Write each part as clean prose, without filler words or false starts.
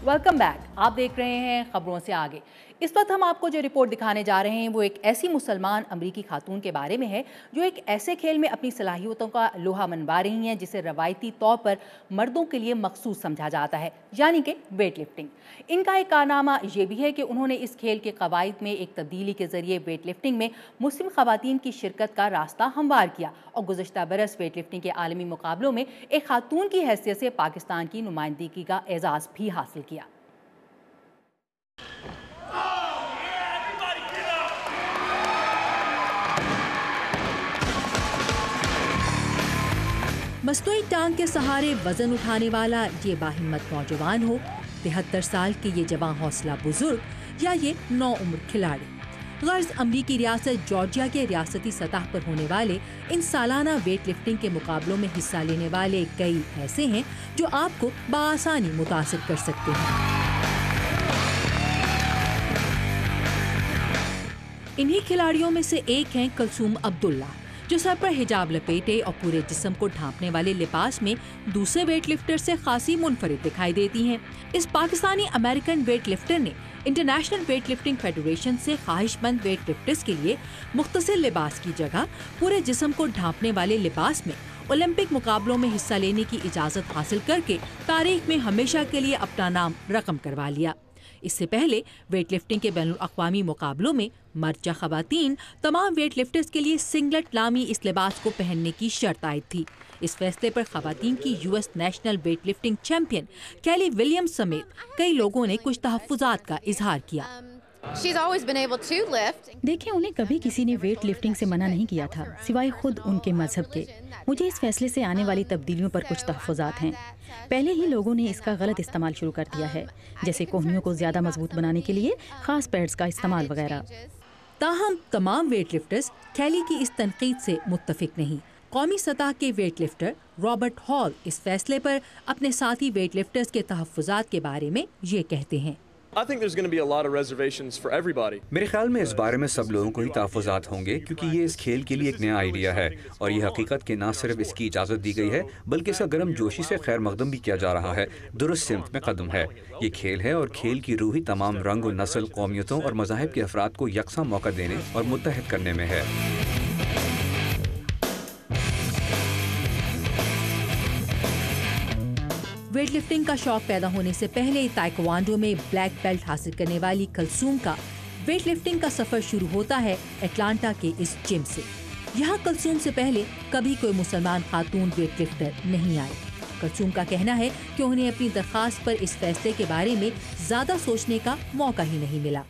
Welcome back. आप देख रहे हैं खबरों से आगे। इस वक्त हम आपको जो रिपोर्ट दिखाने जा रहे हैं वो एक ऐसी मुसलमान अमरीकी खातून के बारे में है जो एक ऐसे खेल में अपनी सलाहियतों का लोहा मनवा रही हैं जिसे रवायती तौर पर मर्दों के लिए मखसूस समझा जाता है, यानी कि वेट लिफ्टिंग। इनका एक कारनामा ये भी है कि उन्होंने इस खेल के कवायद में एक तब्दीली के जरिए वेट लिफ्टिंग में मुस्लिम खवातीन की शिरकत का रास्ता हमवार किया और गुज़श्ता बरस वेट लिफ्टिंग के आलमी मुकाबलों में एक खातून की हैसियत से पाकिस्तान की नुमाइंदगी का एजाज़ भी हासिल किया। मस्तूई टांग के सहारे वजन उठाने वाला ये बाहिम्मत नौजवान हो, 73 साल के ये जवां हौसला बुजुर्ग या ये नौउम्र खिलाड़ी, गर्ज अमरीकी रियासत जॉर्जिया के रियासती सतह पर होने वाले इन सालाना वेट लिफ्टिंग के मुकाबलों में हिस्सा लेने वाले कई ऐसे हैं जो आपको बआसानी मुतासिर कर सकते हैं। इन्हीं खिलाड़ियों में से एक हैं कुलसूम अब्दुल्ला, जो सर पर हिजाब लपेटे और पूरे जिस्म को ढांपने वाले लिबास में दूसरे वेट लिफ्टर से खासी मुनफरिद दिखाई देती हैं। इस पाकिस्तानी अमेरिकन वेट लिफ्टर ने इंटरनेशनल वेट लिफ्टिंग फेडरेशन से ख्वाहिशमंद वेट लिफ्टर्स के लिए मुख्तसर लिबास की जगह पूरे जिस्म को ढांपने वाले लिबास में ओलंपिक मुकाबलों में हिस्सा लेने की इजाज़त हासिल करके तारीख में हमेशा के लिए अपना नाम रकम करवा लिया। इससे पहले वेट लिफ्टिंग के बैनुल अक़वामी मुकाबलों में मर्द या ख़वातीन तमाम वेट लिफ्टर्स के लिए सिंगलेट नामी इस लिबास को पहनने की शर्त आयद थी। इस फैसले पर ख़वातीन की US national weight lifting champion Kelly Williams समेत कई लोगों ने कुछ तहफ़्फ़ुज़ात का इजहार किया। देखिए, उन्हें कभी किसी ने वेट लिफ्टिंग से मना नहीं किया था सिवाय खुद उनके मजहब के। मुझे इस फैसले से आने वाली तब्दीलियों पर कुछ तहफ़्फ़ुज़ात हैं। पहले ही लोगों ने इसका गलत इस्तेमाल शुरू कर दिया है, जैसे कोहनियों को ज्यादा मजबूत बनाने के लिए खास पैड्स का इस्तेमाल वगैरह। ताहम तमाम वेट लिफ्टर्स कैली की इस तनकीद से मुत्तफिक नहीं। कौमी सतह के वेट लिफ्टर रॉबर्ट हॉल इस फैसले पर अपने साथी वेट लिफ्टर्स के तहफ़्फ़ुज़ात के बारे में ये कहते हैं। मेरे ख्याल में इस बारे में सब लोगों को ही तहफ़्फ़ुज़ात होंगे, क्योंकि ये इस खेल के लिए एक नया आइडिया है और ये हकीकत कि न सिर्फ इसकी इजाज़त दी गई है बल्कि इसका गर्म जोशी से खैर मकदम भी किया जा रहा है, दुरुस्त सिमत में कदम है। ये खेल है और खेल की रूह ही तमाम रंग और नस्ल, कौमियतों और मज़ाहिब के अफराद को यकसा मौका देने और मुत्तहद करने में है। वेट लिफ्टिंग का शौक पैदा होने से पहले ताइक्वांडो में ब्लैक बेल्ट हासिल करने वाली कुलसूम का वेट लिफ्टिंग का सफर शुरू होता है अटलांटा के इस जिम से। यहाँ कुलसूम से पहले कभी कोई मुसलमान खातून वेट लिफ्टर नहीं आई। कुलसूम का कहना है कि उन्हें अपनी दरखास्त पर इस फैसले के बारे में ज्यादा सोचने का मौका ही नहीं मिला।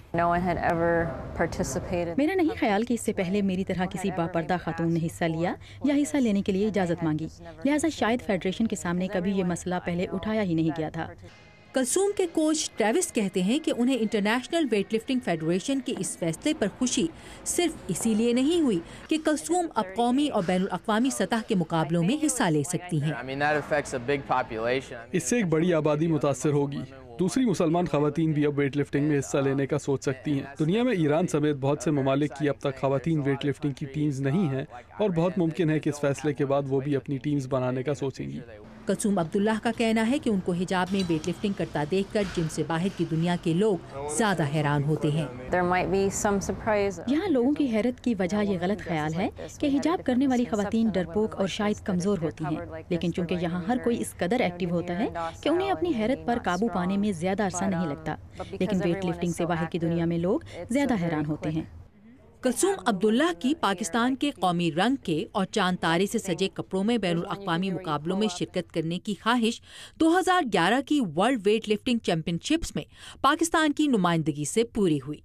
मेरा नहीं ख्याल कि इससे पहले मेरी तरह किसी बापर्दा खातून ने हिस्सा लिया या हिस्सा लेने के लिए इजाज़त मांगी, लिहाजा शायद फेडरेशन के सामने कभी ये मसला पहले उठाया ही नहीं गया था। कुलसूम के कोच ट्रेविस कहते हैं कि उन्हें इंटरनेशनल वेट लिफ्टिंग फेडरेशन के इस फैसले पर खुशी सिर्फ इसीलिए नहीं हुई कि कुलसूम अब कौमी और बैनुल अक़वामी सतह के मुकाबलों में हिस्सा ले सकती हैं। इससे एक बड़ी आबादी मुतासर होगी। दूसरी मुसलमान खवातीन भी अब वेट लिफ्टिंग में हिस्सा लेने का सोच सकती हैं। दुनिया में ईरान समेत बहुत से ममालिक की अब तक खवातीन वेट लिफ्टिंग की टीम्स नहीं हैं और बहुत मुमकिन है कि इस फैसले के बाद वो भी अपनी टीम्स बनाने का सोचेंगी। कुलसूम अब्दुल्लाह का कहना है कि उनको हिजाब में वेट लिफ्टिंग करता देखकर जिम से बाहर की दुनिया के लोग ज्यादा हैरान होते हैं। यहाँ लोगों की हैरत की वजह ये गलत ख्याल है कि हिजाब करने वाली खवातीन डरपोक और शायद कमजोर होती हैं, लेकिन चूंकि यहाँ हर कोई इस कदर एक्टिव होता है कि उन्हें अपनी हैरत पर काबू पाने में ज्यादा अरसा नहीं लगता, लेकिन वेट लिफ्टिंग से बाहर की दुनिया में लोग ज्यादा हैरान होते हैं। कुलसूम अब्दुल्लाह की पाकिस्तान के कौमी रंग के और चांद तारे से सजे कपड़ों में बैनुल अक़वामी मुकाबलों में शिरकत करने की ख्वाहिश 2011 की वर्ल्ड वेट लिफ्टिंग चैंपियनशिप्स में पाकिस्तान की नुमाइंदगी से पूरी हुई।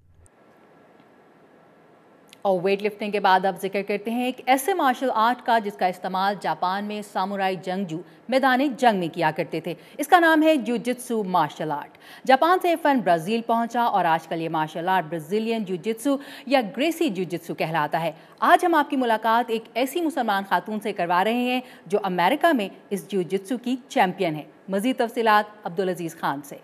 और वेट लिफ्टिंग के बाद अब जिक्र करते हैं एक ऐसे मार्शल आर्ट का जिसका इस्तेमाल जापान में सामुराई जंगजू मैदान जंग में किया करते थे। इसका नाम है जिu-जित्सु मार्शल आर्ट। जापान से फन ब्राज़ील पहुंचा और आजकल ये मार्शल आर्ट ब्राज़ीलियन जिu-जित्सु या ग्रेसी जिu-जित्सु कहलाता है। आज हम आपकी मुलाकात एक ऐसी मुसलमान खातून से करवा रहे हैं जो अमेरिका में इस जिu-जित्सु की चैंपियन है। मज़ीद तफसीलात अब्दुल अजीज़ खान से।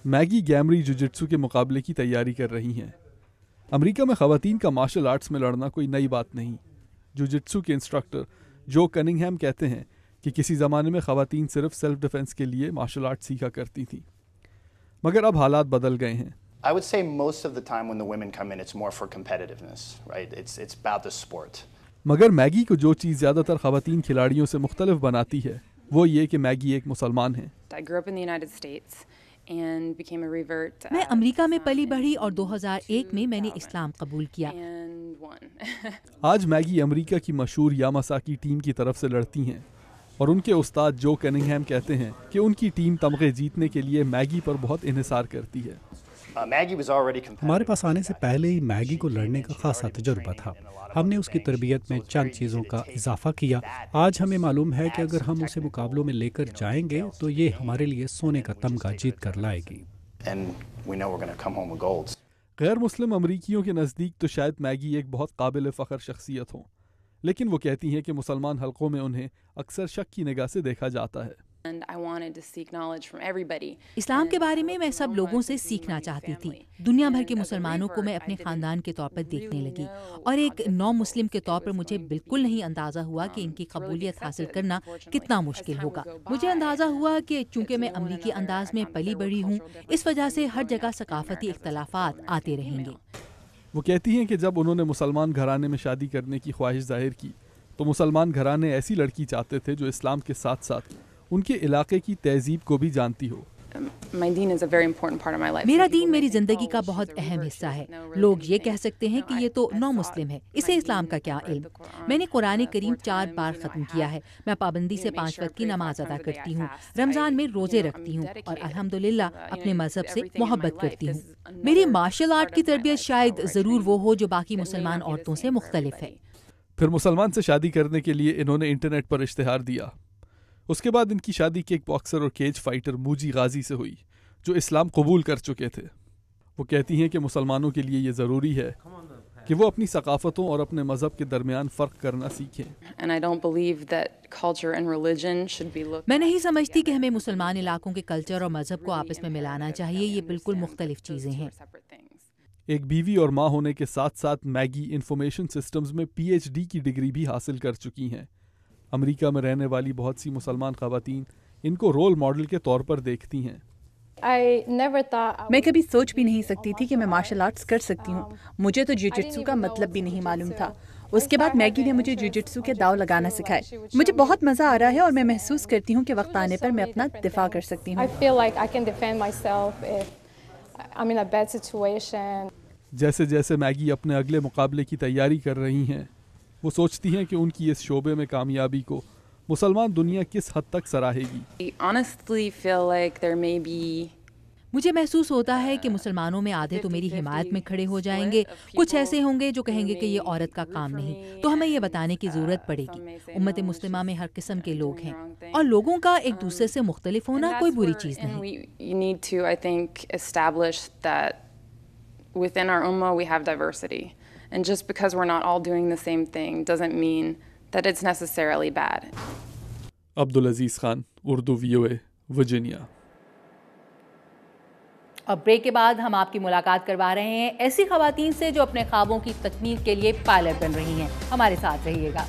मैगी गैमरी जिu-जित्सु के मुकाबले की तैयारी कर रही हैं। अमेरिका में ख़वातीन का मार्शल आर्ट्स में लड़ना कोई नई बात नहीं। जिu-जित्सु के इंस्ट्रक्टर जो कनिंघहैम कहते हैं کہ کسی زمانے میں خواتین صرف سیلف ڈیفنس کے لیے مارشل آرٹ سیکھا کرتی تھیں، مگر اب حالات بدل گئے ہیں۔ I would say most of the time when the women come in, it's more for competitiveness, right? It's about the sport. مگر میگی کو جو چیز زیادہ تر خواتین کھلاڑیوں سے مختلف بناتی ہے وہ یہ کہ میگی ایک مسلمان ہیں۔ I grew up in the United States and became a revert. میں امریکہ میں پلی بڑھی اور 2001 میں نے اسلام قبول کیا۔ And won. آج میگی امریکہ کی مشہور یاماساکی ٹیم کی طرف سے لڑتی ہیں، اور ان کے استاد جو کننگہم کہتے ہیں کہ ان کی ٹیم تمغے جیتنے کے لیے میگی پر بہت انحصار کرتی ہے۔ ہمارے پاس آنے سے پہلے ہی میگی کو لڑنے کا خاصا تجربہ تھا۔ ہم نے اس کی تربیت میں چند چیزوں کا اضافہ کیا۔ آج ہمیں معلوم ہے کہ اگر ہم اسے مقابلوں میں لے کر جائیں گے تو یہ ہمارے لیے سونے کا تمغہ جیت کر لائے گی۔ غیر مسلم امریکیوں کے نزدیک تو شاید میگی ایک بہت قابل فخر شخصیت ہوں، لیکن وہ کہتی ہیں کہ مسلمان حلقوں میں انہیں اکثر شک کی نگاہ سے دیکھا جاتا ہے۔ And I wanted to seek knowledge from everybody. اسلام کے بارے میں سب لوگوں سے سیکھنا چاہتی تھی۔ دنیا بھر کے مسلمانوں کو میں اپنے خاندان کے طور پر دیکھنے لگی، اور ایک نو مسلم کے طور پر مجھے بالکل نہیں اندازہ ہوا کہ ان کی قبولیت حاصل کرنا کتنا مشکل ہوگا۔ مجھے اندازہ ہوا کہ چونکہ میں امریکی انداز میں پلی بڑھی ہوں، اس وجہ سے ہر جگہ ثقافتی اختلافات آتے رہیں گے۔ وہ کہتی ہیں کہ جب انہوں نے مسلمان گھرانے میں شادی کرنے کی خواہش ظاہر کی تو مسلمان گھرانے ایسی لڑکی چاہتے تھے جو اسلام کے ساتھ ساتھ ان کے علاقے کی تہذیب کو بھی جانتی ہو۔ میرا دین میری زندگی کا بہت اہم حصہ ہے۔ لوگ یہ کہہ سکتے ہیں کہ یہ تو نو مسلم ہے، اسے اسلام کا کیا علم۔ میں نے قرآن کریم 4 بار ختم کیا ہے، میں پابندی سے 5 وقت کی نماز ادا کرتی ہوں، رمضان میں روزے رکھتی ہوں، اور الحمدللہ اپنے مذہب سے محبت کرتی ہوں۔ میری مارشل آرٹ کی تربیت شاید ضرور وہ ہو جو باقی مسلمان عورتوں سے مختلف ہے۔ پھر مسلمان سے شادی کرنے کے لیے انہوں نے انٹرنیٹ پر اشتہار دیا۔ اس کے بعد ان کی شادی کک باکسر اور کیج فائٹر موجی غازی سے ہوئی جو اسلام قبول کر چکے تھے۔ وہ کہتی ہیں کہ مسلمانوں کے لیے یہ ضروری ہے کہ وہ اپنی ثقافتوں اور اپنے مذہب کے درمیان فرق کرنا سیکھیں۔ میں نہیں سمجھتی کہ ہمیں مسلمان علاقوں کے کلچر اور مذہب کو آپس میں ملانا چاہیے، یہ بالکل مختلف چیزیں ہیں۔ ایک بیوی اور ماں ہونے کے ساتھ ساتھ میگی انفارمیشن سسٹمز میں پی ایچ ڈی کی ڈگری بھی حاصل کر چکی ہیں۔ امریکہ میں رہنے والی بہت سی مسلمان خواتین ان کو رول ماڈل کے طور پر دیکھتی ہیں۔ میں کبھی سوچ بھی نہیں سکتی تھی کہ میں مارشل آرٹس کر سکتی ہوں۔ مجھے تو جیو جٹسو کا مطلب بھی نہیں معلوم تھا۔ اس کے بعد میگی نے مجھے جیو جٹسو کے داؤ لگانا سکھائے۔ مجھے بہت مزہ آ رہا ہے اور میں محسوس کرتی ہوں کہ وقت آنے پر میں اپنا دفاع کر سکتی ہوں۔ جیسے جیسے میگی اپنے اگلے مقابلے کی تیاری کر رہی ہیں، وہ سوچتی ہیں کہ ان کی اس شعبے میں کامیابی کو مسلمان دنیا کس حد تک سراہے گی۔ مجھے محسوس ہوتا ہے کہ مسلمانوں میں آدھے تو میری حمایت میں کھڑے ہو جائیں گے، کچھ ایسے ہوں گے جو کہیں گے کہ یہ عورت کا کام نہیں، تو ہمیں یہ بتانے کی ضرورت پڑے گی۔ امت مسلمہ میں ہر قسم کے لوگ ہیں، اور لوگوں کا ایک دوسرے سے مختلف ہونا کوئی بری چیز نہیں۔ Within our ummah we have diversity, and just because we're not all doing the same thing doesn't mean that it's necessarily bad. Abdul Aziz Khan, Urdu VOA، Virginia. اب بریک کے بعد ہم آپ کی ملاقات کروا رہے ہیں ایسی خواتین سے جو اپنے خوابوں کی تکمیل کے لیے پائلٹ بن رہی ہیں۔ ہمارے ساتھ رہیے گا۔